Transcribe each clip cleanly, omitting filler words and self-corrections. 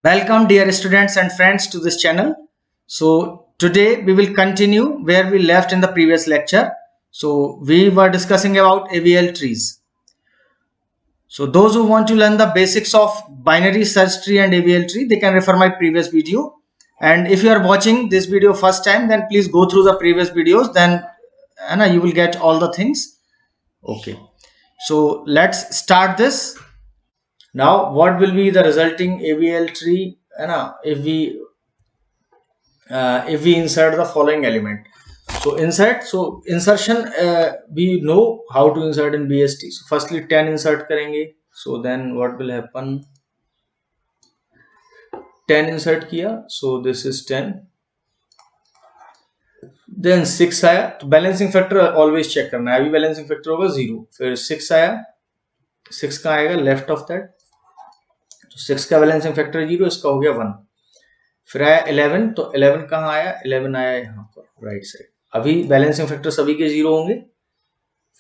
Welcome dear students and friends to this channel. So today we will continue where we left in the previous lecture. So we were discussing about AVL trees. So those who want to learn the basics of binary search tree and AVL tree, they can refer my previous video. And if you are watching this video first time, then please go through the previous videos, then you will get all the things. Okay. So let's start this. Now what will be the resulting AVL tree if we insert the following element? So insertion, we know how to insert in BST. So firstly 10 insert karenge. So then what will happen? 10 insert kiya, so this is 10. Then 6 आया, तो balancing factor always check करना है. अभी balancing factor होगा 0, फिर 6 आया, 6 कहाँ आएगा? Left of that. तो 6 का बैलेंसिंग फैक्टर 0, इसका हो गया 1. फिर आया 11, तो 11 कहाँ आया? 11 आया यहाँ पर राइट साइड. अभी बैलेंसिंग फैक्टर सभी के 0 होंगे.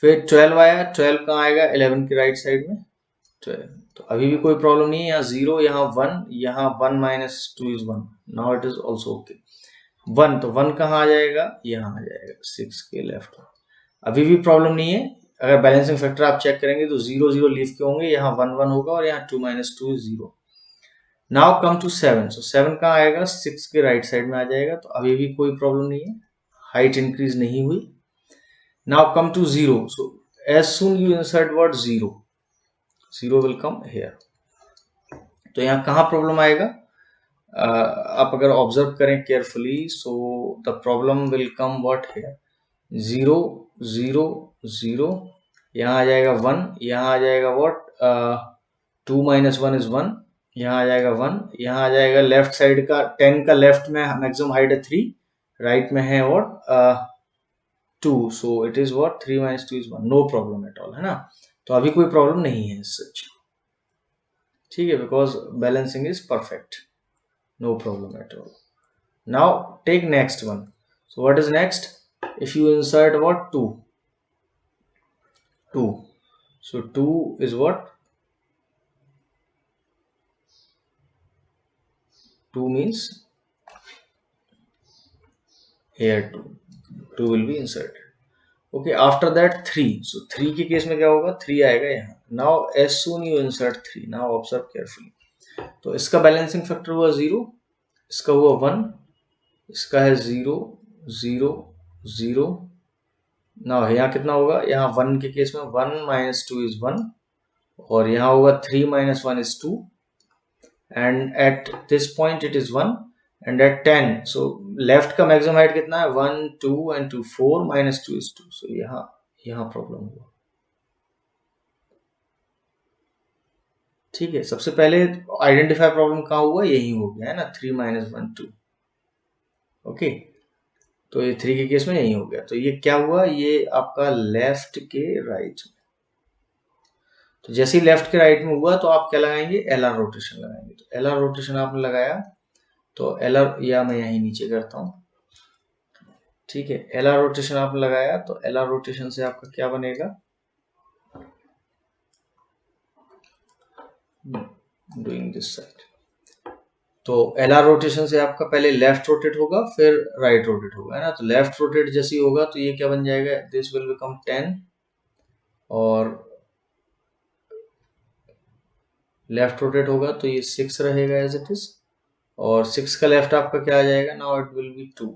फिर 12 आया, 12 कहाँ आएगा? 11 के राइट साइड में 12. तो अभी भी कोई प्रॉब्लम नहीं है. यहाँ 0, यहाँ 1, यहाँ 1 minus 2 is 1. Now it is also okay. 1, तो 1 कहाँ आ जाएगा? यहाँ आ जाएगा 6 के लेफ्ट. अभी भी प्रॉब्लम नहीं है. अगर बैलेंसिंग फैक्टर आप चेक करेंगे तो 0 0 लीव के होंगे, यहाँ 1 1 होगा और यहाँ 2 minus 2 is 0. Now come to 7. So 7 कहाँ आएगा? 6 के राइट साइड में आ जाएगा. तो अभी भी कोई प्रॉब्लम नहीं है, हाइट इंक्रीज नहीं हुई. Now come to 0. So as soon you insert word 0, 0 will come here. तो यहाँ कहाँ प्रॉब्लम आएगा? आप अगर ऑब्जर्व करें carefully, so the problem will come what here? 0 0 0, यहाँ आ जाएगा 1, यहाँ आ जाएगा व्हाट? 2 माइनस 1 इज 1, यहाँ आ जाएगा 1, यहाँ आ जाएगा लेफ्ट साइड का 10 का लेफ्ट में मैक्सिमम हाइट है 3, राइट में है what? 2. So it is what? 3 minus 2 is 1. No problem at all, है ना. तो अभी कोई प्रॉब्लम नहीं है सच, ठीक है, because balancing is perfect. No problem at all. Now take next one. So what is next? If you insert what? 2. 2. So 2 is what? 2 means here 2. 2 will be inserted. Okay, after that 3. So 3 के case में क्या होगा? 3 आएगा यहाँ. Now as soon you insert 3. Now observe carefully. तो इसका balancing factor हुआ 0, इसका हुआ 1, इसका है 0 0 0. ना यहाँ कितना होगा? यहाँ 1 के केस में 1 माइनस 2 इज 1, और यहाँ होगा 3 minus 1 is 2, and at this point it is 1, and at 10. So left का मैक्सिमम हाइट कितना है? 1 2 एंड 2 4 माइनस 2 इज 2. सो यहाँ प्रॉब्लम हुआ. ठीक है, सबसे पहले आइडेंटिफाई प्रॉब्लम कहाँ हुआ? यही हो गया है ना, 3 माइनस 1 2. ओके, तो ये 3 के केस में यही हो गया. तो ये क्या हुआ? ये आपका लेफ्ट के राइट में. तो जैसे ही लेफ्ट के राइट में हुआ तो आप क्या लगाएंगे? LR रोटेशन लगाएंगे. तो LR रोटेशन आपने लगाया, तो LR, या मैं यहीं नीचे करता हूं, ठीक है. LR रोटेशन आपने लगाया, तो LR रोटेशन से आपका क्या बनेगा? Doing this side. तो LR रोटेशन से आपका पहले लेफ्ट रोटेट होगा, फिर राइट रोटेट होगा, है ना. तो लेफ्ट रोटेट जैसे ही होगा तो ये क्या बन जाएगा? दिस विल बिकम 10, और लेफ्ट रोटेट होगा तो ये 6 रहेगा एज इट इज, और 6 का लेफ्ट आपका क्या आ जाएगा? Now it will be 2,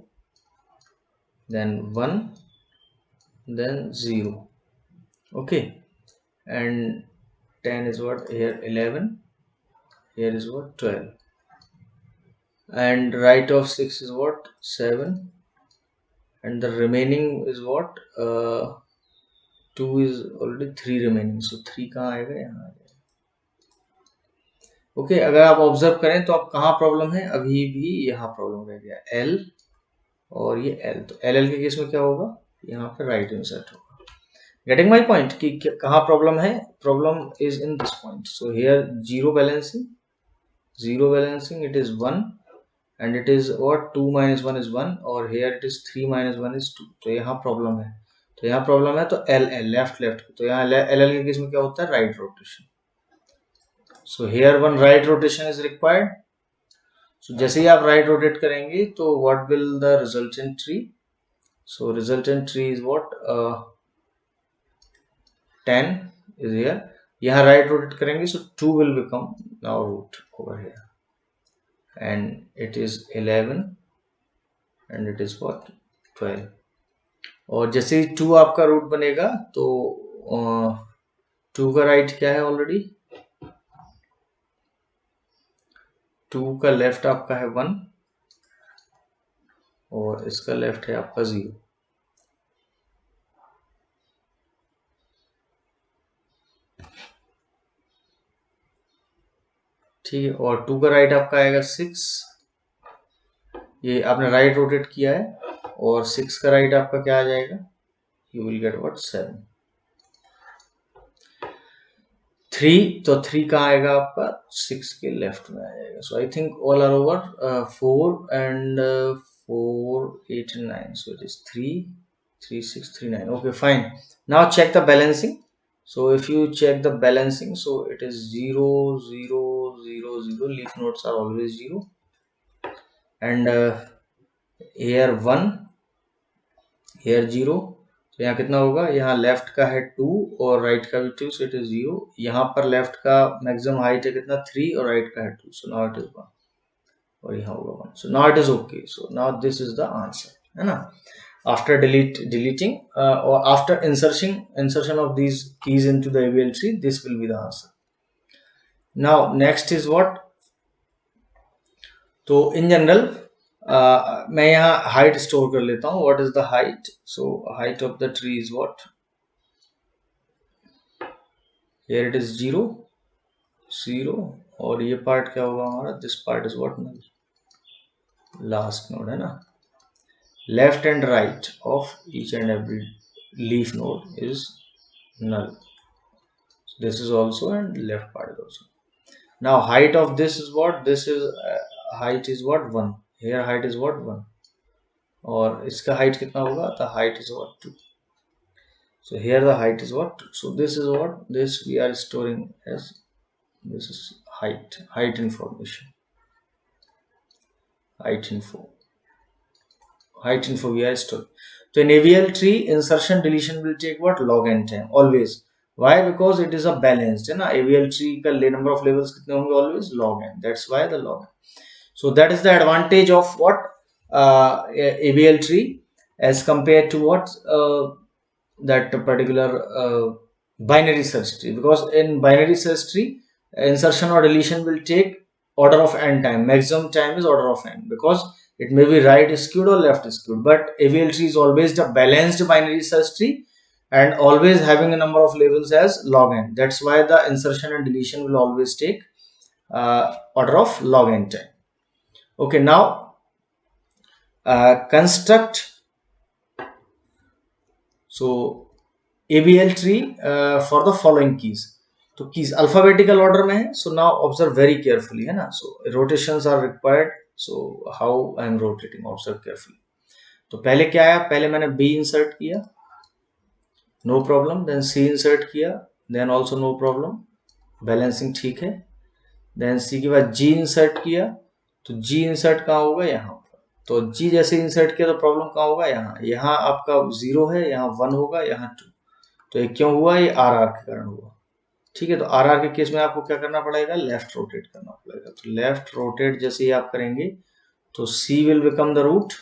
then 1, then 0. Okay, and 10 is what? Here 11, here is what? 12, and right of 6 is what? 7, and the remaining is what? 2 is already 3 remaining, so 3 कहाँ आएगा? यहाँ आ जाएगा. ओके, अगर आप ऑब्जर्व करें तो आप कहाँ प्रॉब्लम है? अभी भी यहाँ प्रॉब्लम रह गया, L और ये L. तो LL के केस में क्या होगा? यहाँ पे राइट इंसर्ट होगा. Getting my point कि कहाँ प्रॉब्लम है? Problem is in this point. So here 0 balancing, it is 1, and it is what? 2 minus 1 is 1, और here it is 3 minus 1 is 2. तो यहाँ प्रॉब्लम है. तो यहाँ प्रॉब्लम है, तो LL लेफ्ट. तो यहाँ LL के केस में क्या होता है? Right rotation. So here one right rotation is required. सो जैसे ही आप राइट रोटेट करेंगे तो what will the resultant tree, so resultant tree is what 10 is here. यहाँ राइट रोटेट करेंगे so 2 will become now root over here and it is 11 and it is what 12. और जैसे ही 2 आपका रूट बनेगा तो 2 का राइट क्या है, ऑलरेडी 2 का लेफ्ट आपका है 1 और इसका लेफ्ट है आपका 0. ठीक है, और 2 का राइट आपका आएगा 6, ये आपने राइट रोटेट किया है, और 6 का राइट आपका क्या आ जाएगा, यू विल गेट व्हाट 7. 3, तो 3 कहाँ आएगा आपका 6 के लेफ्ट में आ जाएगा. So I think all are over. 4 and 4 8 and 9, so it is 3 3 6 3 9. okay, fine. Now check the balancing. So if you check the balancing, so it is 0 0 0 0. Leaf nodes are always 0, and here 1, here 0. तो यहाँ कितना होगा, यहाँ left का है 2 और right का भी 2, so it is 0. यहाँ पर लेफ्ट का मैक्सिमम हाइट है कितना 3 और राइट का है 2, so now it is 1, और यहाँ होगा 1. so now it is okay. so now this is the answer, है ना. After deleting or after insertion of these keys into the AVL tree, this will be the answer. Now next is what, तो in general मैं यहाँ height store कर लेता हूँ. What is the height, so height of the tree is what, here it is 0 0, और ये part क्या होगा हमारा, this part is what null, last node है ना. Left and right of each and every leaf node is null, this is also, and left part is also. Now height of this is what, this is height is what 1, here height is what 1, और इसका height कितना होगा, the height is what 2. so here the height is what 2. so this is what, this we are storing as, this is height information, height info we are storing. so in AVL tree insertion deletion will take what, log n time always. why, because it is a balanced है ना. AVL tree का number of levels कितने होंगे, always log n, that's why the log n. So that is the advantage of what AVL tree as compared to what that particular binary search tree, because in binary search tree insertion or deletion will take order of n time, maximum time is order of n, because it may be right skewed or left skewed. But AVL tree is always the balanced binary search tree and always having a number of levels as log n. That's why the insertion and deletion will always take order of log n time. Okay, now construct, so AVL tree for the following keys. तो keys alphabetical order में है. so now observe very carefully, है ना. so rotations are required, so how I am rotating, observe carefully. तो पहले क्या आया, पहले मैंने B insert किया, no problem. then C insert किया, then also no problem, balancing ठीक है. then C के बाद G insert किया, तो G इंसर्ट कहाँ होगा, यहाँ पर. तो G जैसे इंसर्ट किया तो प्रॉब्लम कहाँ होगा, यहाँ आपका 0 है, यहाँ 1 होगा, यहाँ 2. तो ये क्यों हुआ, ये RR के कारण हुआ. ठीक है, तो RR के केस में आपको क्या करना पड़ेगा, लेफ्ट रोटेट करना पड़ेगा. तो लेफ्ट रोटेट जैसे ही आप करेंगे तो C will become the root,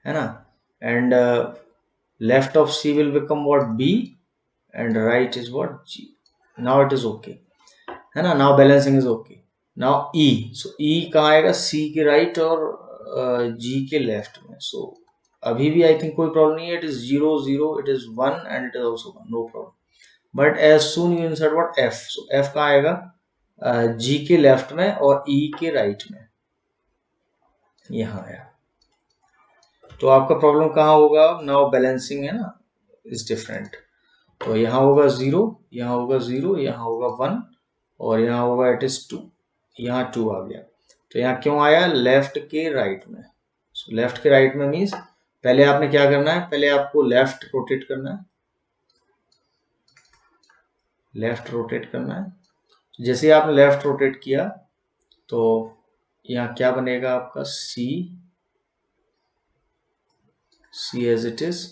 है ना, and left of C will become what B, and right is what G. Now it is okay, है ना. Now balancing is okay. Now E, so E कहाँ आएगा, C के right और G के left में. सो अभी भी आई थिंक कोई प्रॉब्लम नहीं है. It is 0 0, it is 1 and it is also 1, no problem. But as soon you insert what F, so F कहाँ आएगा, G के लेफ्ट में और E के राइट में, यहाँ आया. तो आपका प्रॉब्लम कहाँ होगा, नाउ बैलेंसिंग है ना, इज डिफरेंट. तो यहाँ होगा 0, यहाँ होगा 0, यहाँ होगा 1, और यहाँ होगा इट इज 2, यहाँ 2 आ गया. तो यहाँ क्यों आया, लेफ्ट के राइट में. so, लेफ्ट के राइट में मीन्स पहले आपने क्या करना है, पहले आपको लेफ्ट रोटेट करना है, लेफ्ट रोटेट करना है. जैसे आपने लेफ्ट रोटेट किया तो यहाँ क्या बनेगा आपका C एज इट इज,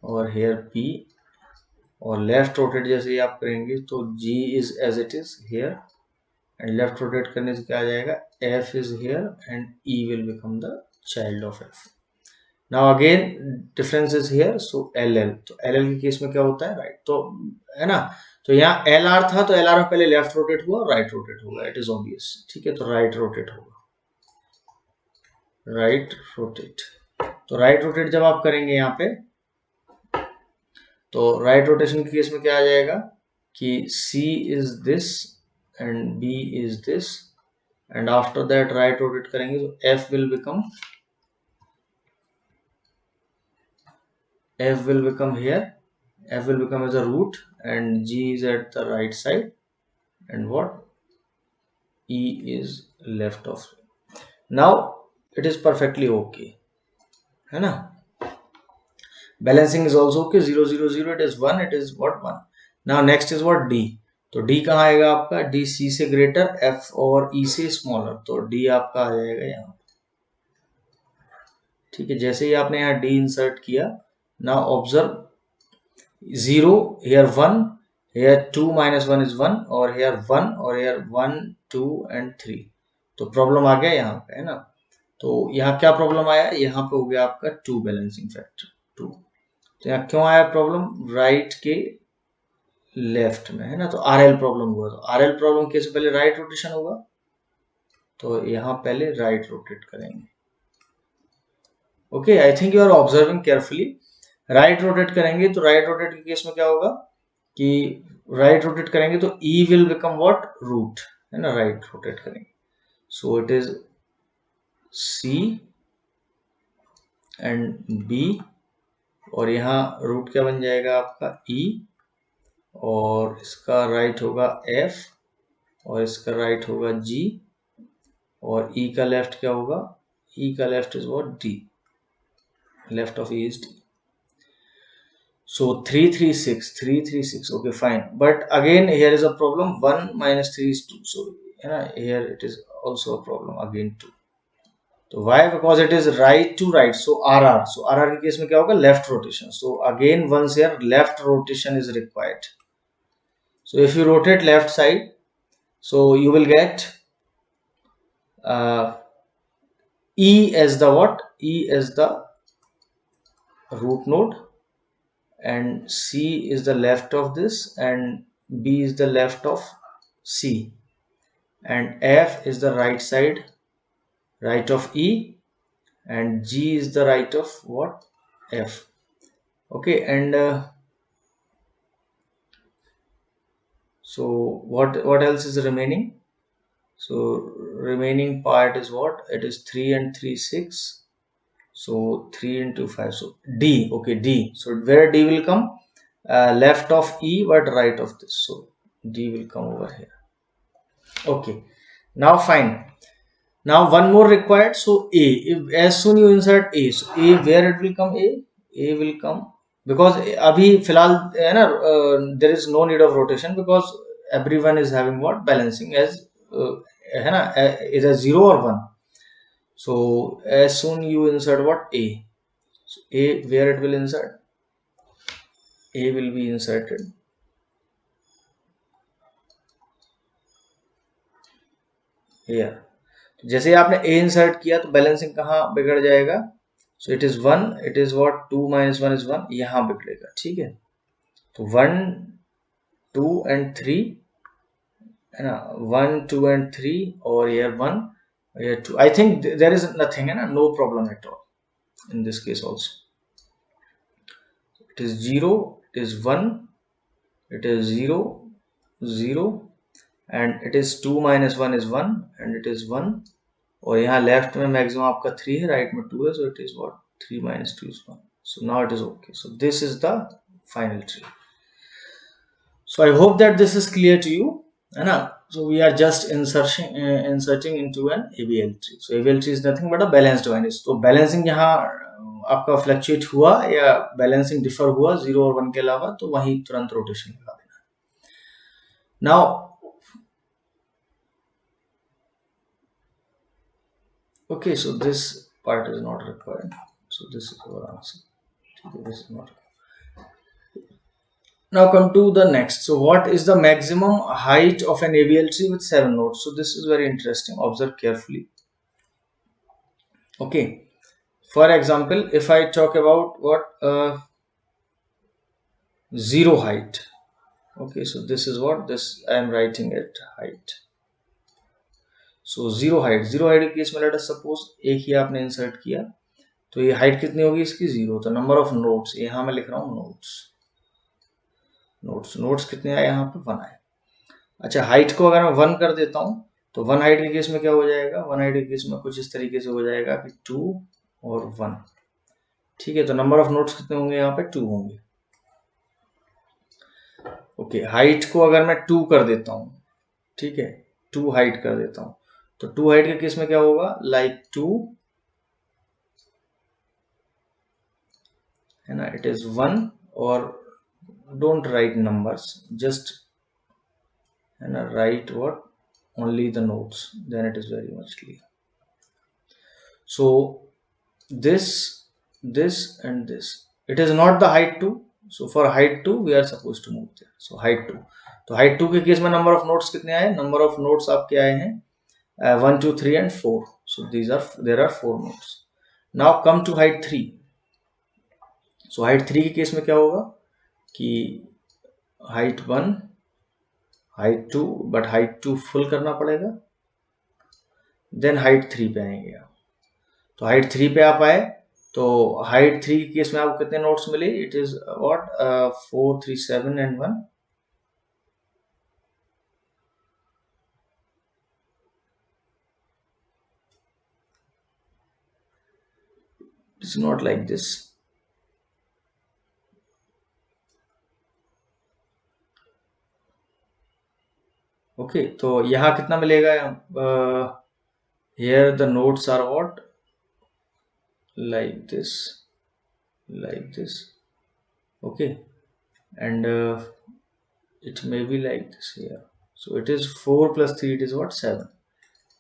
और हेयर P, और लेफ्ट रोटेट जैसे ही आप करेंगे तो G is as it is here, and left rotate करने से क्या आ जाएगा, F is here and E will become the child of F. Now again difference is here, so LL, तो LL के केस में क्या होता है, राइट, तो है ना, तो यहाँ LR था तो LR में पहले लेफ्ट रोटेट हुआ, राइट रोटेट होगा, इट इज ऑब्वियस, ठीक है, तो राइट रोटेट होगा, राइट रोटेट. तो राइट रोटेट जब आप करेंगे यहाँ पे, तो राइट रोटेशन के केस में क्या आ जाएगा कि C is this and B is this, and after that right rotate करेंगे तो F will become here, F will become as a root, and G is at the right side, and what, E is left of. Now it is perfectly okay, है ना. Balancing is also okay, 0 0 0, it is 1, it is what, 1. Now next is what, D. तो D कहाँ आएगा आपका, D C से greater, F और E से smaller, तो D आपका आ जाएगा यहाँ, ठीक है. जैसे ही आपने यहाँ D इंसर्ट किया, now observe 0 here, 1 here, 2 minus 1 is 1, और here 1, और here 1 2 and 3. तो प्रॉब्लम आ गया यहाँ पे, है ना. तो यहाँ क्या प्रॉब्लम आया, यहाँ पे हो गया आपका 2 बैलेंसिंग फैक्टर 2. तो यहाँ क्यों आया प्रॉब्लम, राइट के लेफ्ट में, है ना, तो RL प्रॉब्लम हुआ. तो RL प्रॉब्लम कैसे, पहले राइट रोटेशन होगा, तो यहाँ पहले राइट रोटेट करेंगे. Okay, I think you are observing carefully. Right rotate करेंगे तो राइट रोटेट के केस में क्या होगा कि राइट रोटेट करेंगे तो E will become what, root, है ना, राइट रोटेट करेंगे, so it is C and B, और यहाँ रूट क्या बन जाएगा आपका E, और इसका राइट होगा F, और इसका राइट होगा G, और E का लेफ्ट क्या होगा, E का left is what, D, left of E is D. So 336, okay, fine. But again here is a problem, 1 minus 3 is 2. So here it is also a problem again 2. So why? Because it is right to right. So RR. So RR के case में क्या होगा, left rotation. So again once here left rotation is required. So if you rotate left side, so you will get E as the what? E as the root node, and C is the left of this, and B is the left of C, and F is the right side, right of E, and G is the right of what, F. Okay, and so what else is remaining? So remaining part is what, it is 3 and 3 6, so 3 into 5, so D. Okay, D, so where D will come, left of E but right of this, so D will come over here. Okay, now fine. Now one more required, so A, if as soon you insert A, so A, where it will come, A will come, because abhi filhal hai na, there is no need of rotation because everyone is having what, balancing as hai na, either 0 or 1. So as soon you insert what, A, so A, where it will insert, A will be inserted here. जैसे ही आपने A insert किया तो balancing कहाँ बिगड़ जाएगा, सो it is 1, it is what, 2 minus 1 is 1, यहाँ बिगड़ेगा, ठीक है. तो 1 2 and 3, है ना, 1 2 and 3, और here 1, here 2. I think there is nothing, है ना, no problem at all in this case also. It is 0, it is 1, it is 0 0, and it is 2 minus 1 is 1, and it is 1, और यहाँ left में maximum आपका 3 है, right में 2 है, सो it is what, 3 minus 2 is 1. So now it is okay. So this is the final tree. So I hope that this is clear to you, है ना. So we are just inserting into an ABL tree. So ABL tree is nothing but a balanced one. तो balancing यहाँ आपका fluctuate हुआ या balancing differ हुआ 0 और 1 के अलावा, तो वहीं तुरंत रोटेशन लगा देना. Now Okay, so this part is not required, so this is our answer. This is not. Now come to the next. So what is the maximum height of an ABL tree with 7 nodes? So this is very interesting. Observe carefully. Okay, for example, if I talk about what zero height. Okay, so this is what this I am writing it height. So zero height के case में let us suppose एक ही आपने insert किया, तो ये height कितनी होगी इसकी 0। तो नंबर ऑफ नोड्स, यहाँ मैं लिख रहा हूँ नोड्स कितने आए यहाँ पे 1 आए। अच्छा, हाइट को अगर मैं 1 कर देता हूँ तो 1 हाइट के केस में क्या हो जाएगा, 1 हाइट के केस में कुछ इस तरीके से हो जाएगा कि 2 और 1। ठीक है, तो नंबर ऑफ नोड्स कितने होंगे यहाँ पे 2 होंगे। ओके, हाइट को अगर मैं 2 कर देता हूँ, ठीक है, 2 हाइट कर देता हूँ, तो 2 हाइट के केस में क्या होगा, लाइक 2 है ना, इट इज 1, और डोंट राइट नंबर्स, जस्ट है ना, right what only the nodes, then it is very much clear. So this and this, it is not the height 2, so for height 2 we are supposed to move there. So height 2, तो height 2 के case में number of nodes कितने आए, number of nodes आपके आए हैं 1 2 3 and 4, so there are 4 nodes. Now come to height 3. so height 3 के case में क्या होगा कि height 1 height 2, but height 2 full करना पड़ेगा, देन हाइट 3 पे आएंगे आप। तो हाइट 3 पे आप आए तो हाइट 3 के केस में आपको कितने नोट्स मिले, it is what 4 3 7 and 1। It's not like this. Okay, तो यहाँ कितना मिलेगा, here the nodes are what, like this, okay, and it may be like this here, so it is 4 plus 3, it is what 7.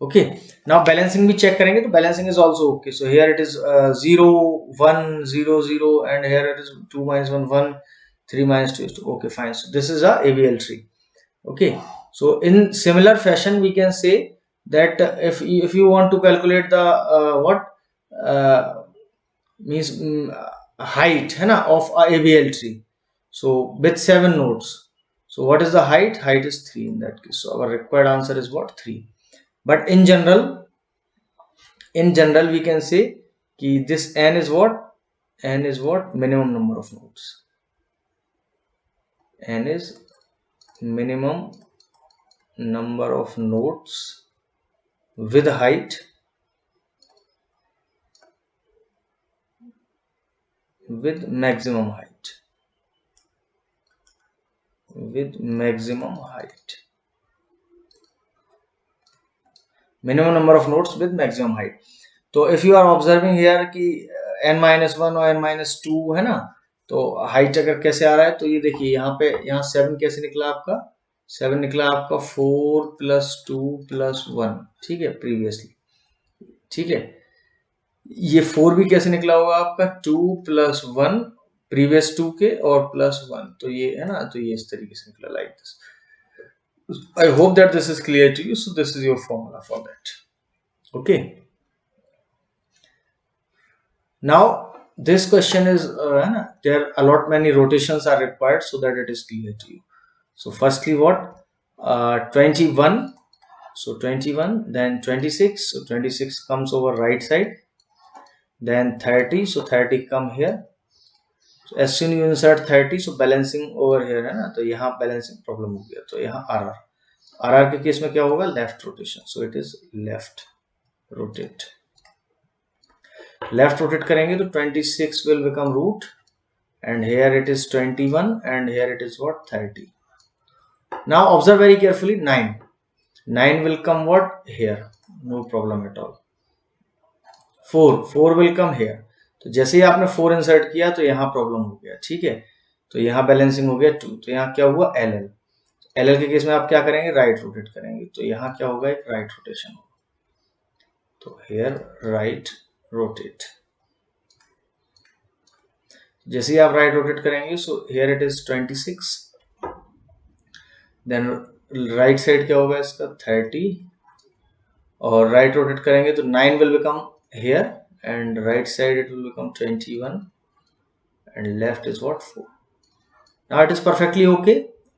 okay, now balancing भी check करेंगे, तो balancing is also okay. so here it is 0 1 0 0, and here it is 2 minus 1 1, 3 minus 2 is 2. okay, fine. So this is a ABL tree. okay, so in similar fashion we can say that if you want to calculate the means height है ना of a ABL tree, so with 7 nodes, so what is the height is 3 in that case. so our required answer is what, 3. but in general we can say कि this n is what minimum number of nodes, n is minimum number of nodes with height with maximum height, minimum number of nodes with maximum height. तो if you are observing here कि n-1 और n-2 है ना, तो height अगर कैसे आ रहा है, तो ये देखिए यहाँ पे, यहाँ 7 कैसे निकला आपका, 7 निकला आपका 4 plus 2 plus 1, ठीक है, प्रीवियसली, ठीक है। ये 4 भी कैसे निकला होगा आपका, 2 plus 1 प्रीवियस 2 के और प्लस 1, तो ये है ना, तो ये इस तरीके से निकला, like this. I hope that this is clear to you. So this is your formula for that. Okay. Now this question is there a lot many rotations are required so that it is clear to you. So firstly what 21, so 21, then 26, so 26 comes over right side, then 30, so 30 come here. So as soon you insert 30, so balancing over here है ना, तो यहाँ balancing problem हो गया, तो यहाँ RR के case में क्या होगा, left rotation, so it is left rotate. Left rotate करेंगे तो 26 will become root, and here it is 21, and here it is what, 30. now observe very carefully, 9 will come what, here, no problem at all. 4 will come here, तो जैसे ही आपने 4 insert किया तो यहाँ problem हो गया, ठीक है, तो यहाँ बैलेंसिंग हो गया 2, तो यहाँ क्या हुआ, LL के केस में आप क्या करेंगे, राइट रोटेट करेंगे, तो यहाँ क्या होगा, एक राइट रोटेशन होगा, तो here right rotate. जैसे ही आप राइट रोटेट करेंगे so here it is 26, then right side क्या होगा इसका 30, और राइट रोटेट करेंगे तो 9 will become here and right side it will become 21 and left is what 4. Now it is perfectly okay.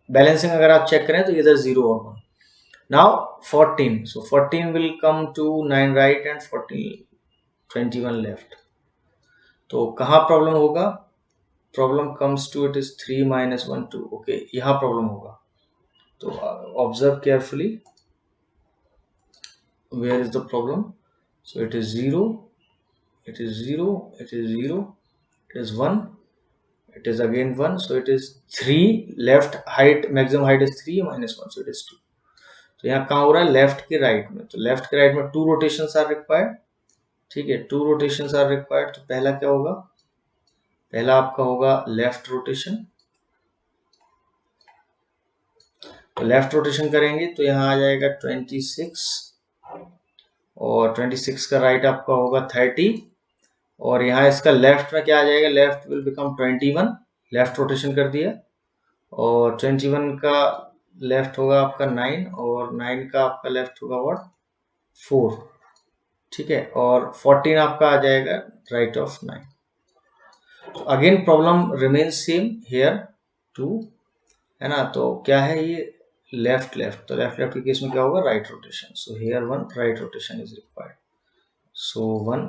Balancing अगर आप चेक करें तो इधर 0 और 1. Now 14, so 14 will come to 9 right and 21 left. तो कहाँ प्रॉब्लम होगा? Problem comes to it is 3 minus 1 2. Okay, यहाँ प्रॉब्लम होगा. तो observe carefully, where is the problem? So it is 0, it is 0, it is 0, it is 1, it is again 1, so it is 3. Left height, maximum height is 3 minus 1, so it is 2. तो यहाँ कहाँ हो रहा है? Left के right में. तो left के राइट में 2 रोटेशंस आर रिक्वायर्ड. ठीक है, 2 रोटेशंस आर रिक्वायर्ड. तो पहला क्या होगा? पहला आपका होगा लेफ्ट रोटेशन. तो लेफ्ट रोटेशन करेंगे तो यहाँ आ जाएगा 26, और 26 का राइट आपका होगा 30, और यहाँ इसका लेफ्ट में क्या आ जाएगा? Left will become 21. Left rotation कर दिया, और 21 का लेफ्ट होगा आपका 9, और 9 का आपका लेफ्ट होगा व्हाट 4. ठीक है, और 14 आपका आ जाएगा right of 9. Again problem remains same here 2, है ना. तो क्या है ये? Left left. तो लेफ्ट लेफ्ट के केस में क्या होगा? Right rotation. So here 1 right rotation is required. So 1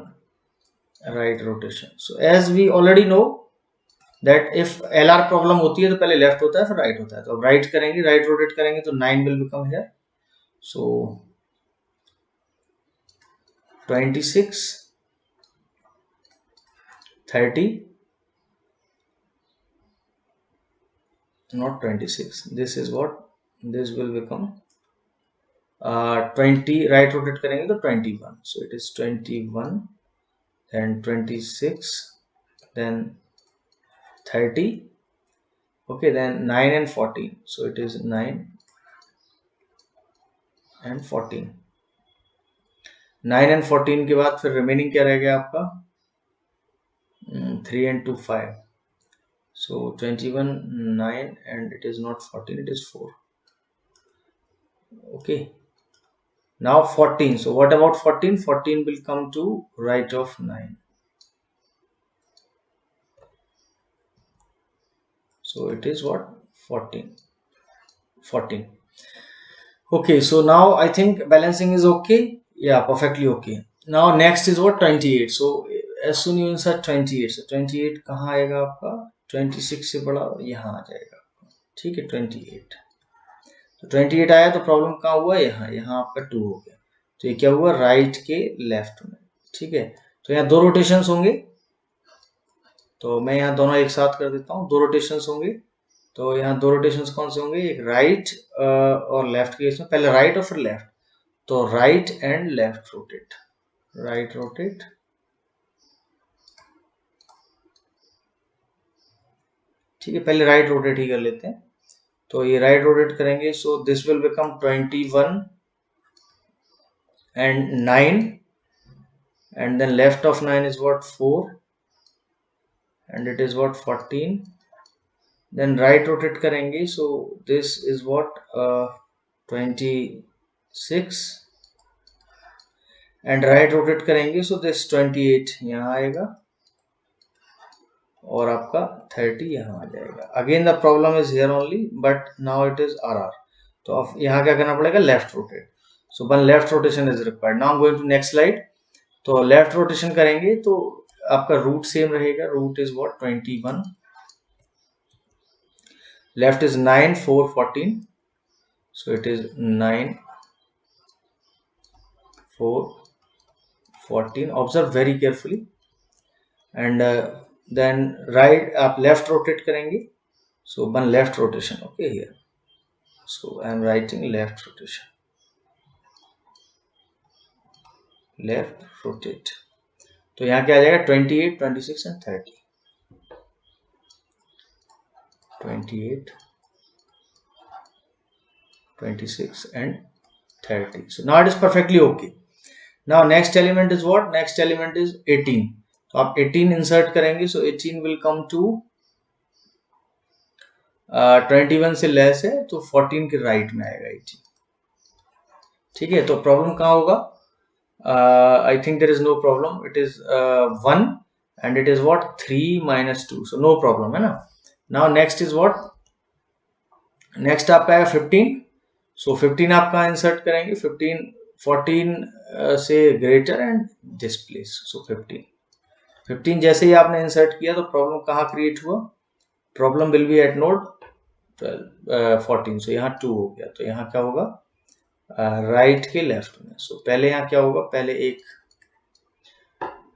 right rotation. So as we already know that if LR problem होती है तो पहले लेफ्ट होता है फिर राइट होता है. तो अब राइट करेंगे, राइट रोटेट करेंगे तो 9 will become here. So 26, 30, not 26, this is what, this will become 20. Right rotate करेंगे तो 21, so it is 21, then 26, then 30, okay, then 9 and 14, so it is 9 and 14. 9 and 14 के बाद फिर रिमेनिंग क्या रह गया आपका? 3 and 2 5, so 21 9 and it is not 14, it is 4. Okay, now 14. So what about 14? 14 will come to right of 9. So it is what? 14. Okay, so now I think balancing is okay. Yeah, perfectly okay. Now next is what? 28. So as soon you insert 28, so 28 कहाँ आएगा आपका? 26 से बड़ा यहाँ आ जाएगा. ठीक है, 28. तो 28 आया तो प्रॉब्लम कहाँ हुआ? यहाँ. यहाँ आपका 2 हो गया. तो ये क्या हुआ? राइट के लेफ्ट में. ठीक है, तो यहाँ 2 रोटेशंस होंगे. तो मैं यहाँ दोनों एक साथ कर देता हूँ. 2 रोटेशंस होंगे. तो यहाँ 2 रोटेशंस कौन से होंगे? एक राइट और लेफ्ट के केस में पहले राइट और फिर लेफ्ट. तो right and left rotate. Right rotate, ठीक है, पहले राइट रोटेट ही कर लेते हैं. तो ये राइट रोटेट करेंगे, so this will become 21 and 9, and then left of 9 is what? 4, and it is what? 14. then right rotate करेंगे, so this is what? 26, and right rotate करेंगे, so this 28 यहाँ आएगा, और आपका 30 यहाँ आ जाएगा. Again the problem is here only, but now it is RR. तो अब यहाँ क्या करना पड़ेगा? Left rotate. So one left rotation is required. Now going to next slide. तो लेफ्ट रोटेशन करेंगे तो आपका रूट सेम रहेगा. Root is what? 21. Left is 9 4 14, so it is 9 4 14. Observe very carefully. And then right आप left rotate करेंगे, so one left rotation. Okay, here. So I am writing left rotation. Left rotate. तो यहाँ क्या आ जाएगा? 28 26 and 30. 28 26 and 30. So now it is perfectly okay. Now next element is what, next element is 18, तो आप 18 insert करेंगे, सो 18 will come to 21 से less है तो 14 के राइट में आएगा 18, ठीक है। तो प्रॉब्लम कहाँ होगा, I think there is no problem, it is 1 and it is what 3 minus 2, so no problem है ना। Now next is what, next आपका है 15, सो 15 आप कहाँ इंसर्ट करेंगे, 15 14 से ग्रेटर एंड दिस प्लेस, सो 15 जैसे ही आपने इंसर्ट किया तो प्रॉब्लम कहाँ क्रिएट हुआ, problem will be eight node 14, सो यहाँ 2 हो गया, तो यहाँ क्या होगा राइट के लेफ्ट में। सो पहले यहाँ क्या होगा, पहले एक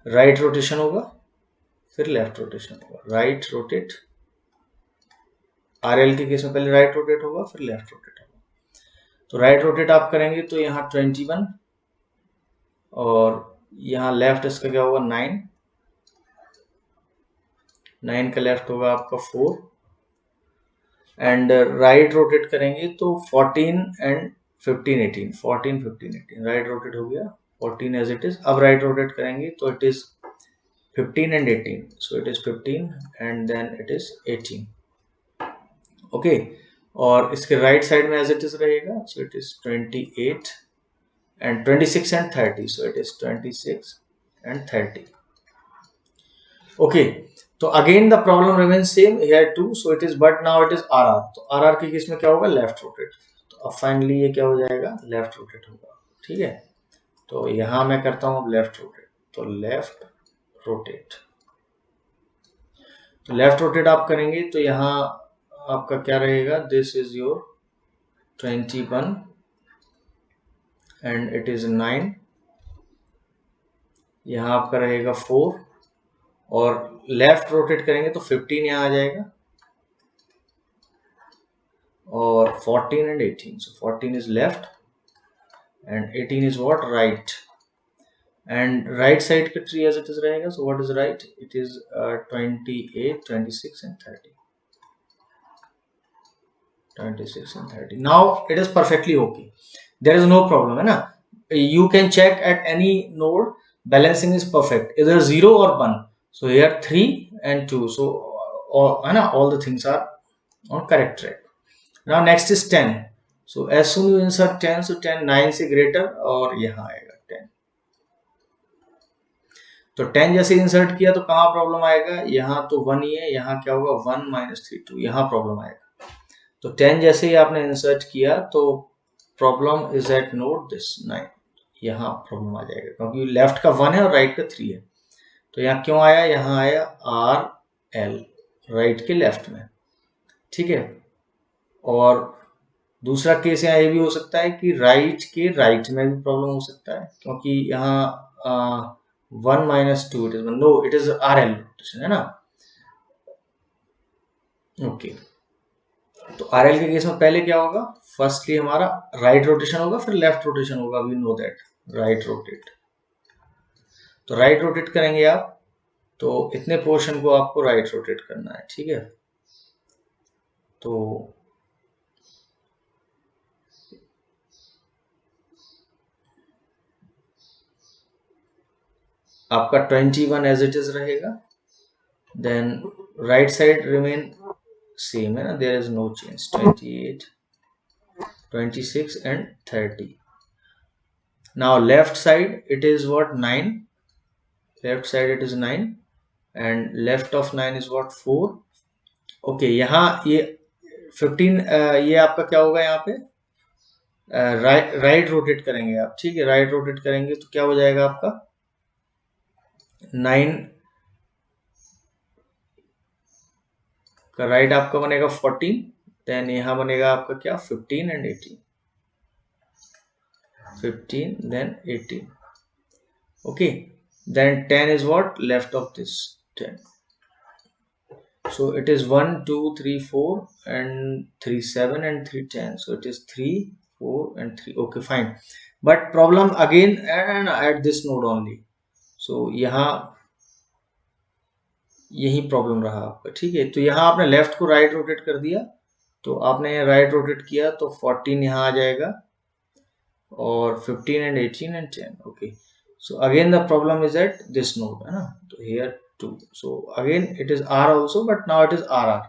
राइट रोटेशन होगा, फिर लेफ्ट रोटेशन होगा, राइट रोटेट, आरएल के केस में पहले राइट रोटेट होगा फिर लेफ्ट रोटेट होगा। तो राइट रोटेट आप करेंगे तो यहाँ 21 और यहाँ लेफ्ट इसका क्या होगा 9 का लेफ्ट होगा आपका 4 एंड राइट रोटेट करेंगे तो 14 एंड 15 18, 14 15 18 राइट रोटेट हो गया, 14 एज इट इज। अब राइट रोटेट करेंगे तो it is 15 and 18, so it is 15 and then it is 18, okay. और इसके राइट साइड में एज इट इज रहेगा, so it is 28 and 26 and 30, so it is 26 and 30, okay. तो again the problem remains same here too, so it is but now it is RR, तो RR के case में क्या होगा left rotate, तो अब finally ये क्या हो जाएगा लेफ्ट रोटेट होगा, ठीक है। तो यहां मैं करता हूं अब लेफ्ट रोटेट, तो लेफ्ट रोटेट, तो लेफ्ट रोटेट आप करेंगे तो यहाँ आपका क्या रहेगा, this is your 21 and it is 9, यहाँ आपका रहेगा 4 और लेफ्ट रोटेट करेंगे तो 15 यहाँ आ जाएगा और 14 and 18, so 14 is left and 18 is what right, and right side का tree as it is रहेगा, so what is right, it is 28 26 and 30, 26 and 30, now it is perfectly okay, there is no problem है ना। you can check at any node balancing is perfect, either 0 or 1, so here 3 and 2, so है ना all the things are on correct track। Now next is 10, so as soon you insert 10, so 10 9 से greater और यहाँ आएगा 10, तो 10 जैसे insert किया तो कहाँ प्रॉब्लम आएगा, यहाँ तो 1 ही है, यहाँ क्या होगा 1 minus 3 2, यहाँ प्रॉब्लम आएगा। तो 10 जैसे ही आपने इंसर्ट किया तो problem is eight node this 9, यहाँ प्रॉब्लम आ जाएगा क्योंकि लेफ्ट का 1 है और राइट का 3 है, तो यहाँ क्यों आया, यहाँ आया आर एल राइट के लेफ्ट में, ठीक है। और दूसरा केस यहाँ ये भी हो सकता है कि राइट के राइट में भी प्रॉब्लम हो सकता है क्योंकि यहाँ 1 minus 2 it is no, it is R L rotation है ना, ओके। तो आर एल के केस में पहले क्या होगा, फर्स्टली हमारा राइट रोटेशन होगा फिर लेफ्ट रोटेशन होगा, we know that right rotate, तो राइट रोटेट करेंगे आप तो इतने पोर्शन को आपको राइट रोटेट करना है, ठीक है। तो आपका 21 एज इट इज रहेगा, then right side remain same है ना, there is no change, 28 26 and 30। Now left side it is what 9, left side it is 9 and left of 9 is what 4, okay. यहाँ ये 15 ये आपका क्या होगा, यहाँ पे राइट रोटेट करेंगे आप, ठीक है, राइट रोटेट करेंगे तो क्या हो जाएगा आपका 9 का राइट आपका बनेगा 14, देन यहाँ बनेगा आपका क्या 15 and 18, 15 then 18, okay. Then 10 is what left of this 10, so it is 1 2 3 4 and 3 7 and 3 10, so it is 3 4 and 3, okay fine, but problem again and at this node only, so यहाँ यही problem रहा आपका, ठीक है। तो यहाँ आपने लेफ्ट को राइट रोटेट कर दिया, तो आपने राइट रोटेट किया तो 14 यहाँ आ जाएगा और 15 and 18 and 10, okay. So again the problem is at this node है ना, तो here 2, so again it is R also, but now it is RR.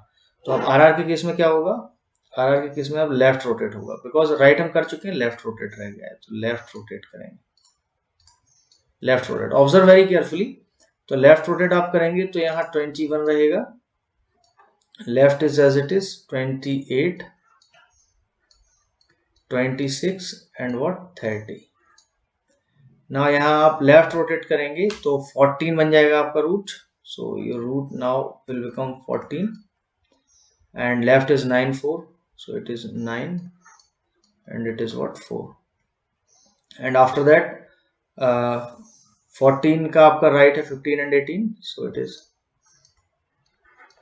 तो अब RR के केस में क्या होगा, RR के केस में अब लेफ्ट रोटेट होगा, बिकॉज राइट हम कर चुके हैं, लेफ्ट रोटेट रह गया है, तो लेफ्ट रोटेट करेंगे, left rotate, observe very carefully. तो लेफ्ट रोटेट आप करेंगे तो यहाँ 21 रहेगा, left is as it is 28, 26 and what 30। ना यहाँ आप लेफ्ट रोटेट करेंगे तो 14 बन जाएगा आपका root, so your root now will become 14 and left is 9 4, so it is 9 and it is what 4, and after that 14 का आपका राइट है 15 and 18, so it is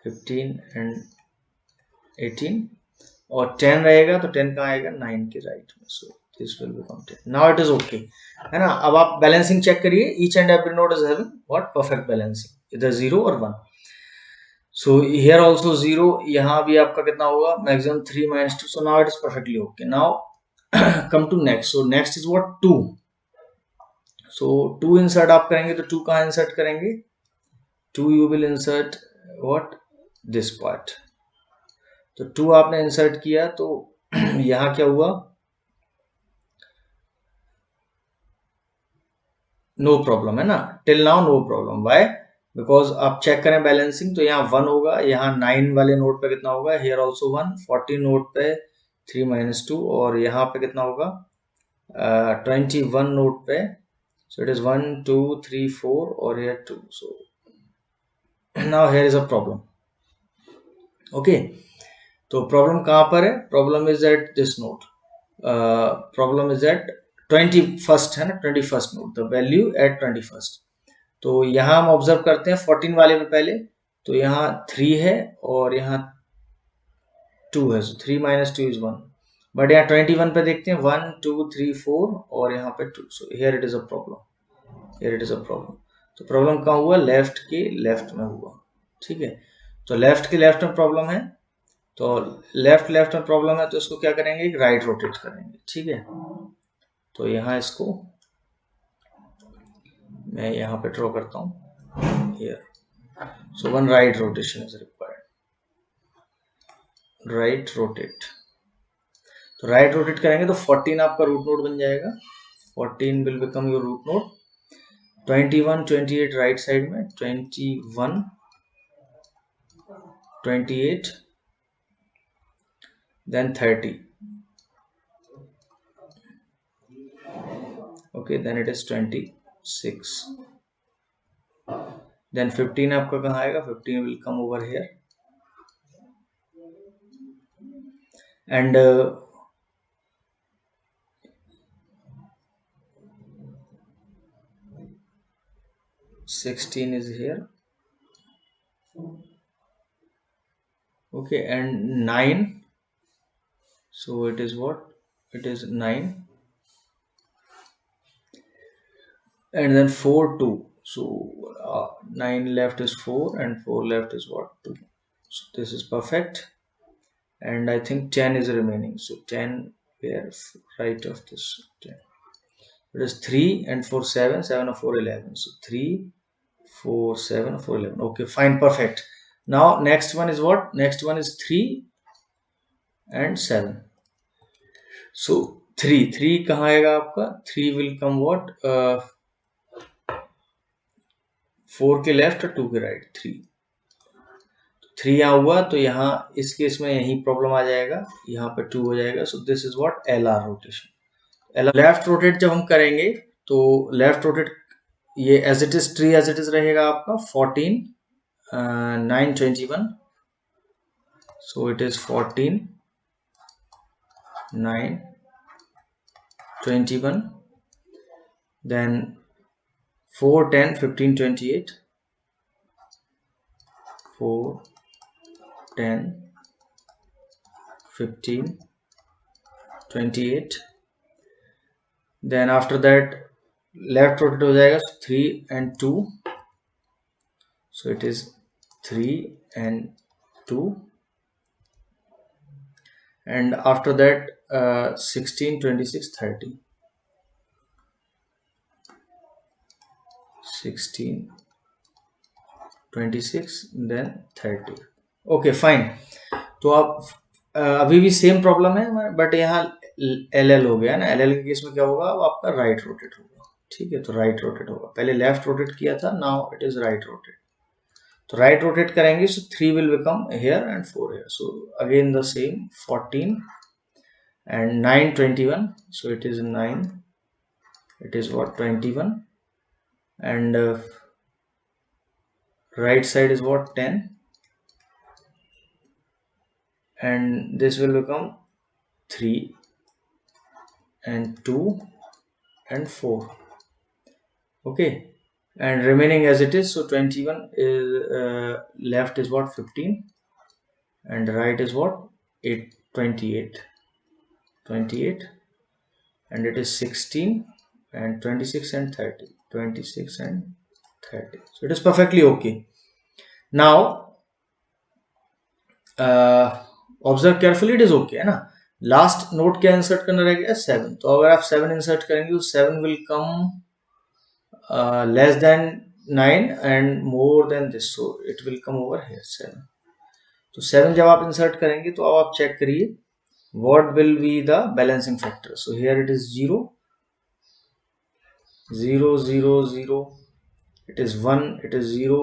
15 and 18, और 10 रहेगा तो 10 कहाँ आएगा 9 के राइट में, so this will become 10. now it is okay है ना। अब आप बैलेंसिंग चेक करिए, each and every node is having what perfect balancing, either 0 or 1. so here also 0, यहाँ भी आपका कितना होगा maximum 3 minus 2, so now it is perfectly okay. now come to next, so next is what 2, so 2 insert आप करेंगे तो 2 कहाँ insert करेंगे, 2 you will insert what this part, तो 2 आपने insert किया तो यहाँ क्या हुआ, नो प्रॉब्लम है ना, till now no problem, why, because आप चेक करें बैलेंसिंग तो यहाँ 1 होगा, यहाँ 9 वाले नोड पे कितना होगा, हियर ऑल्सो 1, 14 नोड पे 3 minus 2, और यहाँ पे कितना होगा 21 नोड पे, so it is 1 2 3 4 और here 2, so now here is a problem. okay, तो प्रॉब्लम कहाँ पर है, problem is at this node, problem is at 21st है ना, 21st node, the value eight 21st। तो यहाँ हम ऑब्जर्व करते हैं 14 वाले में पहले, तो यहाँ 3 है और यहाँ 2 है, so 3 minus 2 is 1, बट यहाँ 21 पे देखते हैं 1 2 3 4 और यहाँ पे 2, so here it is a problem, here it is a problem। तो प्रॉब्लम कहाँ हुआ, लेफ्ट के लेफ्ट में हुआ, ठीक है। तो लेफ्ट के लेफ्ट में प्रॉब्लम है, तो लेफ्ट लेफ्ट में प्रॉब्लम है, तो इसको क्या करेंगे, राइट रोटेट करेंगे, ठीक है। तो यहाँ इसको मैं यहाँ पे ड्रॉ करता हूँ, here, so one right rotation is required, right rotate. तो राइट रोटेट करेंगे तो 14 आपका रूट नोड बन जाएगा, 14 will become your root node, 21 28 right side में, 21 28 then 30, okay, then it is 26, then 15 आपका कहाँ आएगा, 15 will come over here, and 16 is here, okay, and 9, so it is what, it is 9, and then 4 2, so 9 left is 4 and 4 left is what 2, so this is perfect, and I think 10 is remaining, so 10 where right of this 10, it is 3 and 4 7 7 or 4 11, so 3 4 7 4 11, okay fine, perfect। now next one is what, next one is 3 and 7, so 3 कहाँ आएगा आपका, 3 will come what 4 के left और 2 के right, 3 यहाँ हुआ, तो यहाँ इस केस में यही प्रॉब्लम आ जाएगा, यहाँ पे 2 हो जाएगा, so this is what L R rotation. Left rotate जब हम करेंगे तो लेफ्ट रोटेट ये as it is, tree as it is रहेगा आपका 14 9 21, so it is 14 9 21, then 4 10 15 28, 4 10 15 28, then after that left rotate हो जाएगा 3 and 2, so it is 3 and 2, and after that 16 26 30, 16, 26, then 30. Okay fine. तो आप अभी भी सेम प्रॉब्लम है, बट यहाँ एल एल हो गया ना। एल एल के केस में क्या होगा, वो आपका राइट रोटेट होगा। ठीक है, तो राइट रोटेट होगा। पहले लेफ्ट रोटेट किया था, now it is right rotate. तो राइट रोटेट करेंगे, so 3 will become here and 4 here. So again the same 14 and 9, 21. So it is 9, it is what, 21, and right side is what, 10, and this will become 3 and 2 and 4. Okay, and remaining as it is. So 21 is left is what, 15, and right is what, 8, 28, 28, and it is 16 and 26 and 30, 26 and 30. So it is perfectly okay. Now observe carefully, it is okay है ना। Last note क्या insert करना रह गया, 7। तो अगर आप 7 insert करेंगे तो 7 will come less than 9 and more than this, so it will come over here 7। तो 7 जब आप इंसर्ट करेंगे तो अब आप चेक करिए what will be the balancing factor. So here it is 0, 0, 0, 0, it is 1, it is 0,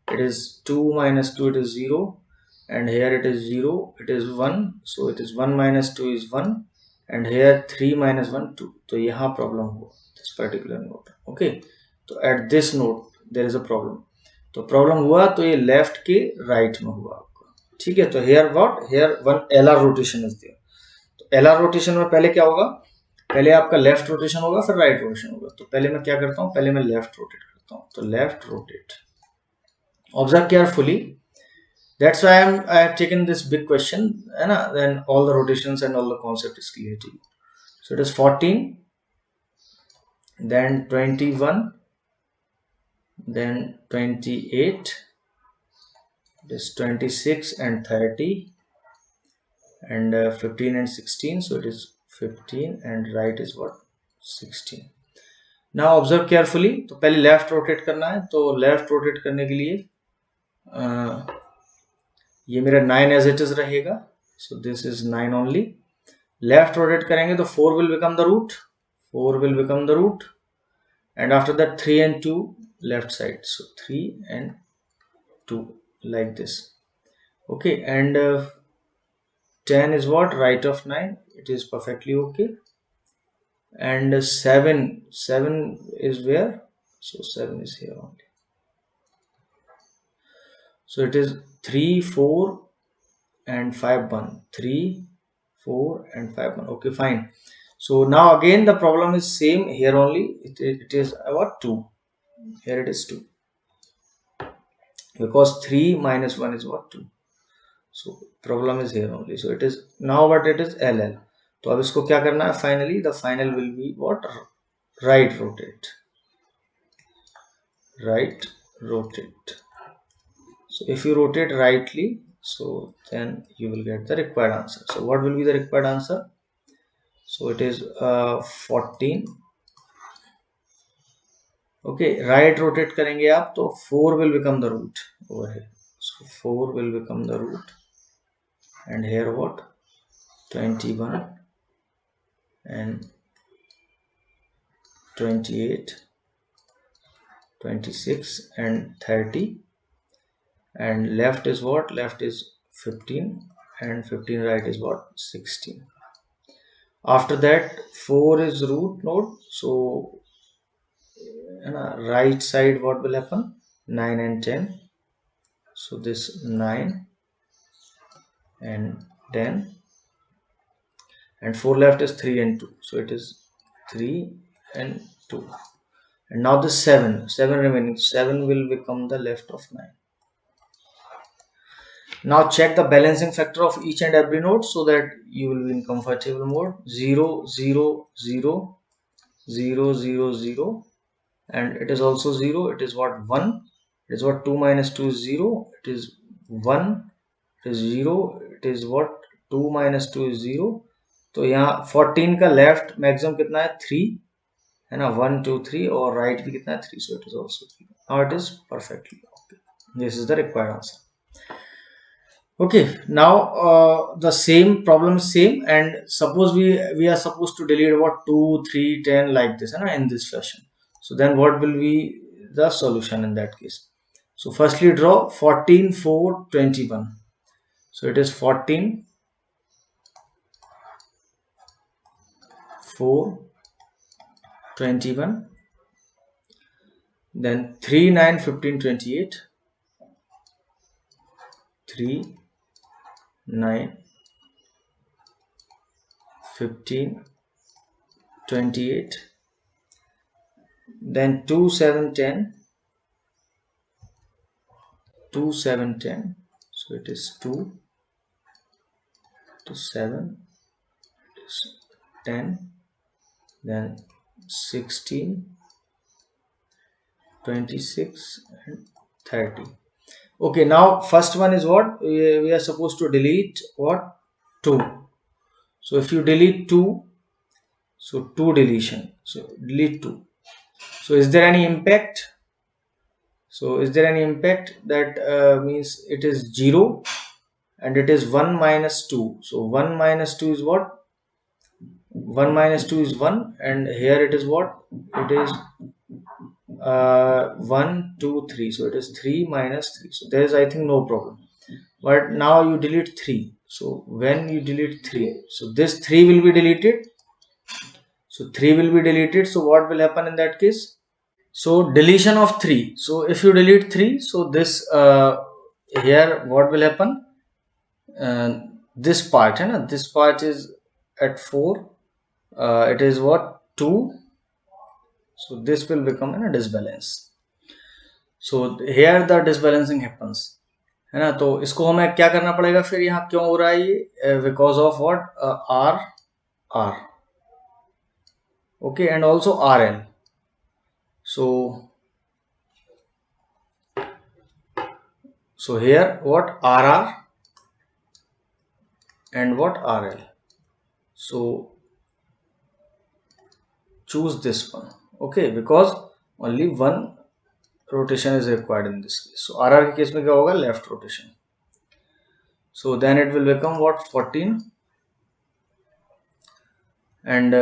it is 2 minus 2, it is 0, and here it is 0, it is 1, so it is 1 minus 2 is 1, and here 3 minus 1 2. तो यहाँ problem हुआ this particular note. okay, तो at this note there is a problem. तो problem हुआ तो ये left के right में हुआ आपका। ठीक है, तो here what, here one LR rotation is there. तो LR rotation में पहले क्या होगा, पहले आपका लेफ्ट रोटेशन होगा, फिर राइट रोटेशन होगा। तो पहले मैं क्या करता हूँ, पहले मैं लेफ्ट रोटेट करता हूँ। तो left rotate, observe carefully, that's why I have taken this big question, है ना। Then all the rotations and all the concept is clear to you. So it is 14, then 21, then 28, it is 26 and 30, and 15 and 16, so it is 15, and right is what, 16. now observe carefully, तो पहले left rotate करना है। तो left rotate करने के लिए ये मेरा 9 एज इट इज रहेगा, so this is 9 only. Left rotate करेंगे तो 4 will become the root, 4 will become the root, and after that 3 and 2 left side, so 3 and 2 like this. okay, and 10 is what, right of 9, it is perfectly okay. And 7 is where, so 7 is here only. So it is 3, 4 and 5, 1, 3, 4 and 5, 1. okay, fine. So now again the problem is same here only, it is what, 2, here it is 2, because 3 minus 1 is what, 2. so problem is here only, so it is now what, it is LL. तो अब इसको क्या करना है, finally the final will be what, right rotate, right rotate. So if you rotate rightly, so then you will get the required answer. So what will be the required answer? So it is 14. okay, right rotate करेंगे आप तो 4 will become the root over here, so 4 will become the root, and here what, 21 and 28, 26 and 30, and left is what, left is 15, and 15 right is what, 16. after that 4 is root node, so right side what will happen, 9 and 10, so this 9 and 10, and 4 left is 3 and 2, so it is 3 and 2, and now the 7 remaining, 7 will become the left of 9. now check the balancing factor of each and every node so that you will be in comfortable mode. 0, 0, 0, 0, 0, 0, and it is also 0, it is what, 1, it is what, 2 minus 2 is 0, it is 1, it is 0, it is what, 2 minus 2 is 0. तो यहाँ 14 का left maximum कितना है, 3, है ना, 1 2 3 और right भी कितना है 3, so it is also 3. Now it is perfectly okay. This is the required answer. Okay, now the same problem is same, and suppose we are supposed to delete what 2 3 10 like this, and in this fashion. So then what will be the solution in that case? So firstly draw 14 4 21. So it is 14 4 21, then 3 9 15 28, 3 9 15 28, then 2 7 10, 2 7 10, so it is 2 to 7, it is 10, then 16 26 and 30. Okay, now first one is what we are supposed to delete, what 2. So if you delete 2, so 2 deletion, so delete 2. So is there any impact? So is there any impact? That means it is 0 and it is 1 minus 2. So 1 minus 2 is what? 1 minus 2 is 1, and here it is what? It is 1 2 3, so it is 3 minus 3. So there is, I think, no problem. But now you delete 3. So when you delete 3, so this 3 will be deleted. So 3 will be deleted. So what will happen in that case? So deletion of 3. So if you delete 3, so this here what will happen? This part, this part is at 4. It is what? 2. So this will become a disbalance. So here the disbalancing happens, है ना. तो इसको हमें क्या करना पड़ेगा फिर? यहाँ क्यों हो रहा है ये? Because of what? R. Okay, and also RL. So here what? RR and what? RL. So choose this one. Okay, because only one rotation is required in this case. So RR के case में क्या होगा? Left rotation. So then it will become what? 14 and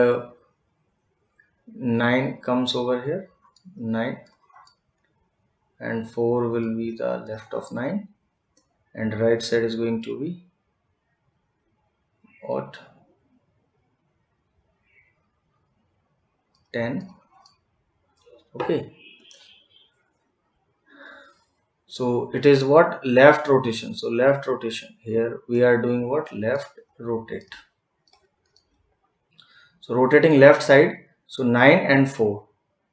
9 comes over here, 9, and 4 will be the left of 9, and right side is going to be what? 10. Okay, so it is what? Left rotation. So left rotation, here we are doing what? Left rotate. So rotating left side, so 9 and 4.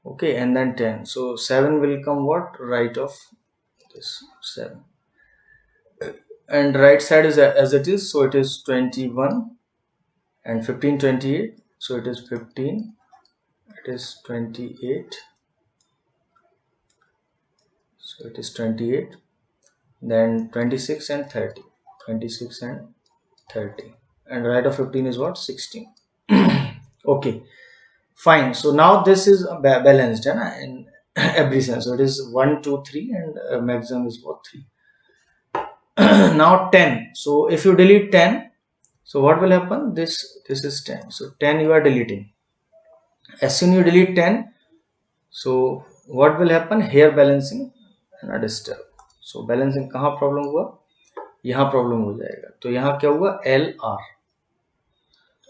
Okay, and then 10. So 7 will come what? Right of this 7, and right side is as it is, so it is 21, and 15 28, so it is 15, it is 28, so it is 28, then 26 and 30, 26 and 30, and right of 15 is what? 16. Okay, fine. So now this is balanced, in every sense. So it is 1 2 3, and maximum is what? 3. Now 10. So if you delete 10, so what will happen? This is 10. So 10 you are deleting. As soon you delete 10, so what will happen? Here balancing ना disturb. So balancing कहाँ problem हुआ? यहाँ problem हो जाएगा. तो यहाँ क्या हुआ?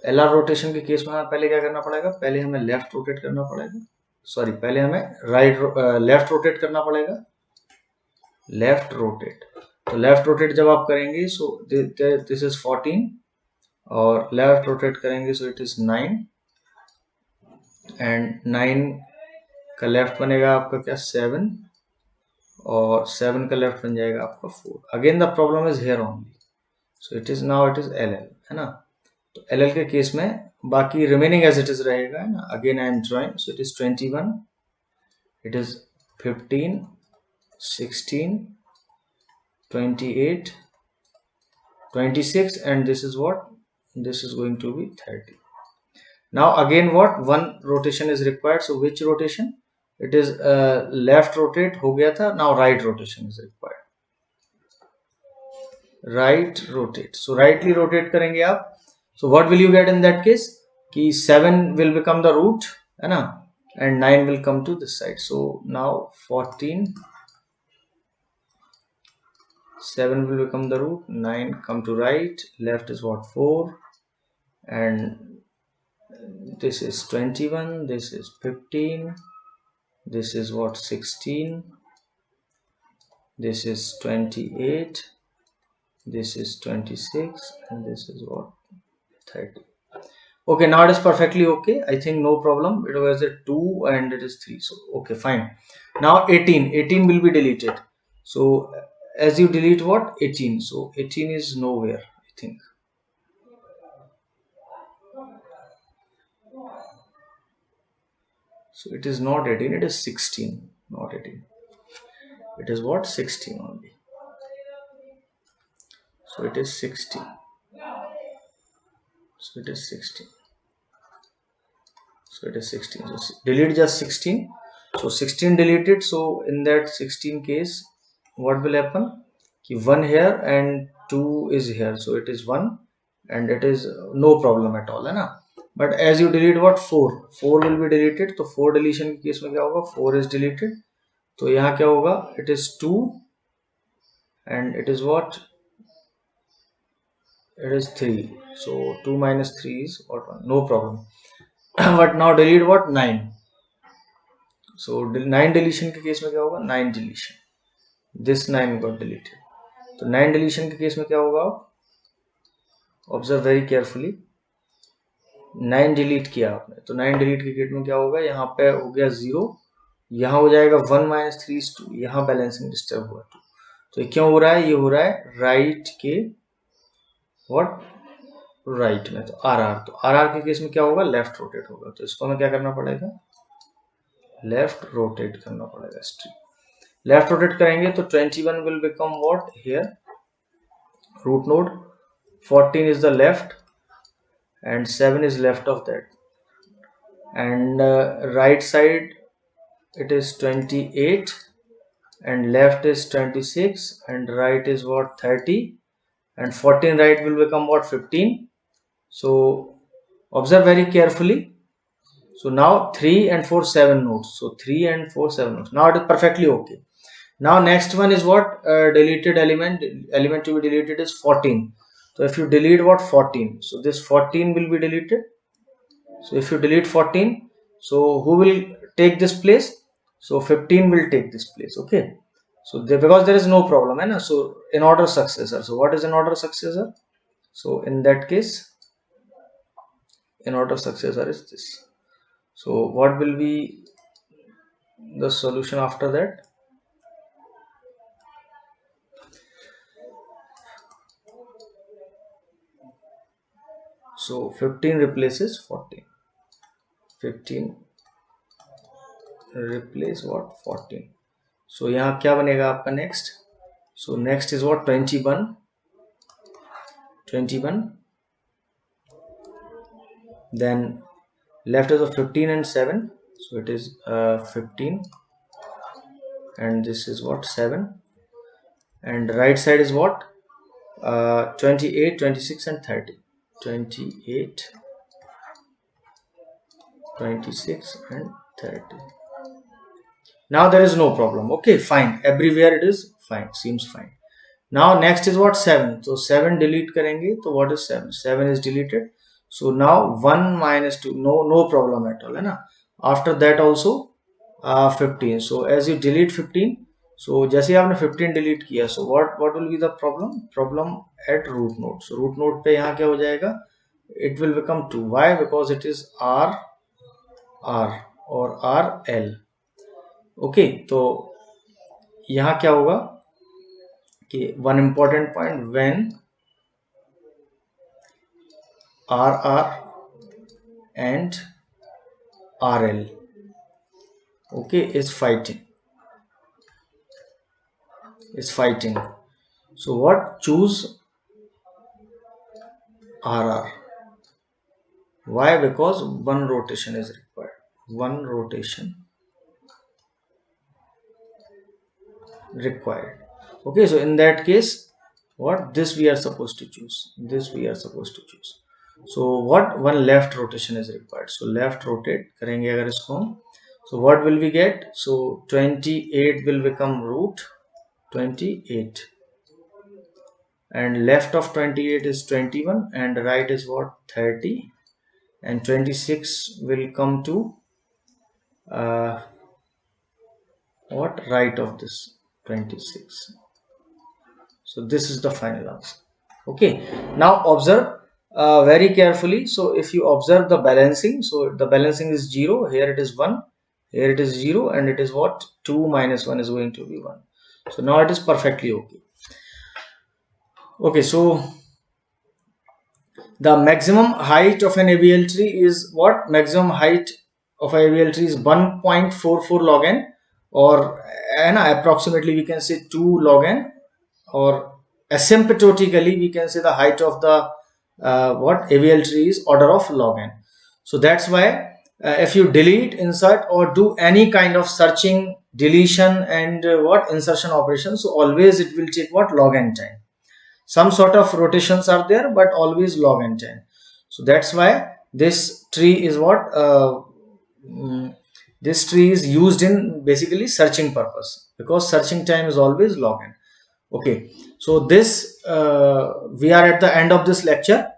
LR रोटेशन के केस में हमें पहले क्या करना पड़ेगा? पहले हमें लेफ्ट रोटेट करना पड़ेगा. सॉरी, पहले हमें लेफ्ट रोटेट करना पड़ेगा. Left rotate. तो लेफ्ट रोटेट जब आप करेंगे, सो दिस इज 14, और लेफ्ट रोटेट करेंगे, सो इट इज 9, एंड 9 का लेफ्ट बनेगा आपका क्या? 7, और 7 का लेफ्ट बन जाएगा आपका 4. Again the problem is here only. So it is now it is LL, है ना. तो LL के केस में बाकी रिमेनिंग एज इट इज रहेगा, है ना. Again I am drawing. So it is 21, it is 15, 16, 28, 26, and this is what? This is going to be 30. Now again what, one rotation is required. So which rotation? It is left rotate हो गया था. Now right rotation is required. Right rotate. So rightly rotate करेंगे आप. So what will you get in that case? कि 7 will become the root, है ना, and 9 will come to this side. So now 14, 7 will become the root, 9 come to right, left is what, 4, and this is 21, this is 15, this is what, 16, this is 28, this is 26, and this is what, 30. Okay, now it is perfectly okay. I think no problem. It was a 2 and it is 3. So okay, fine. Now 18 will be deleted. So as you delete what, 18, so 18 is nowhere, I think. So it is not 18, it is 16, not 18. It is what, 16 only. So it is 16. So it is 16. So it is 16. So delete just 16. So 16 deleted. So in that 16 case, what will happen? 1 here and 2 is here. So it is 1 and it is no problem at all, है ना. But as you delete what, 4 will be deleted. तो 4 deletion के case में क्या होगा, 4 is deleted. तो यहाँ क्या होगा, it is 2 and it is what, it is 3. So 2 minus 3 is what, 1, no problem. But now delete what, 9. So 9 deletion के केस में क्या होगा, 9 deletion, this 9 got deleted. तो 9 deletion के केस में क्या होगा, ऑब्जर्व वेरी केयरफुली. 9 डिलीट किया आपने, तो 9 डिलीट के केस में क्या होगा, यहाँ पे हो गया 0, यहाँ हो जाएगा 1 minus 3 is 2, यहाँ बैलेंसिंग डिस्टर्ब हुआ 2. तो ये क्यों हो रहा है, ये हो रहा है राइट के व्हाट, राइट में. तो तो आर के केस में क्या होगा, लेफ्ट रोटेट होगा. तो इसको हमें क्या करना पड़ेगा, लेफ्ट रोटेट करना पड़ेगा. स्ट्रीट लेफ्ट रोटेट करेंगे तो 21 will become what here, root node. 14 is the left and 7 is left of that, and right side it is 28 and left is 26 and right is what, 30, and 14 right will become what, 15. So observe very carefully. So now 3 and 4 7 nodes. So 3 and 4 7 nodes. Now it is perfectly okay. Now next one is what, deleted element to be deleted is 14. So if you delete what, 14, so this 14 will be deleted. So if you delete 14, so who will take this place? So 15 will take this place. Okay, so because there is no problem, and so in order successor. So what is in order successor? So in that case, in order successor is this. So what will be the solution after that? So 15 replaces 14. 15 replace what, 14. So यहाँ क्या बनेगा आपका next? So next is what, 21. Then left is of 15 and 7. So it is 15 and this is what, 7, and right side is what, 28, 26 and 30. 28, 26 and 30. Now there is no problem. Okay, fine, everywhere it is fine, seems fine. Now next is what, 7. So 7 delete करेंगे, तो what is 7? 7 is deleted. So now 1 minus 2, no problem at all, है ना. After that also 15. So as you delete 15, so जैसे आपने 15 delete किया, so what will be the problem at root node. So root node पे यहाँ क्या हो जाएगा, it will become 2. Why? Because it is R or RL. Okay, तो यहाँ क्या होगा कि one important point, when RR and RL, okay, is fighting. So what, choose RR. Why? Because one rotation is required. One rotation required. Okay, so in that case, what this we are supposed to choose. This we are supposed to choose. So what? One left rotation is required. So left rotate करेंगे अगर इसको हम. So what will we get? So 28 will become root 28, and left of 28 is 21, and right is what? 30, and 26 will come to what? Right of this 26. So this is the final answer. Okay, now observe very carefully. So if you observe the balancing, so the balancing is 0, here it is 1, here it is 0, and it is what? 2 minus 1 is going to be 1. So now it is perfectly okay. Okay, so the maximum height of an AVL tree is what? Maximum height of an AVL tree is 1.44 log n, or approximately we can say 2 log n, or asymptotically we can say the height of the AVL tree is order of log n. So that's why if you delete, insert, or do any kind of searching, deletion, and insertion operation, so always it will take what? Log n time. Some sort of rotations are there, but always log n time. So that's why this tree is what? This tree is used in basically searching purpose, because searching time is always log n. Okay, so this we are at the end of this lecture,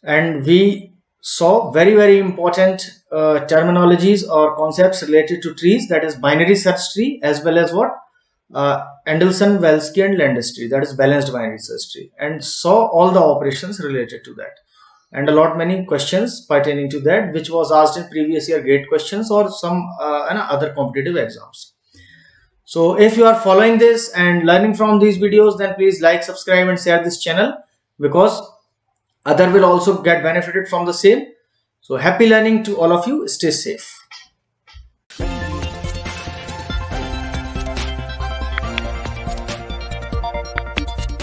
and we saw very important terminologies or concepts related to trees, that is binary search tree, as well as what? Andelson, Velsky, and Landis tree, that is balanced binary search tree, and saw all the operations related to that, and a lot many questions pertaining to that, which was asked in previous year gate questions or some other competitive exams. So if you are following this and learning from these videos, then please like, subscribe, and share this channel, because other will also get benefited from the same. So happy learning to all of you. Stay safe.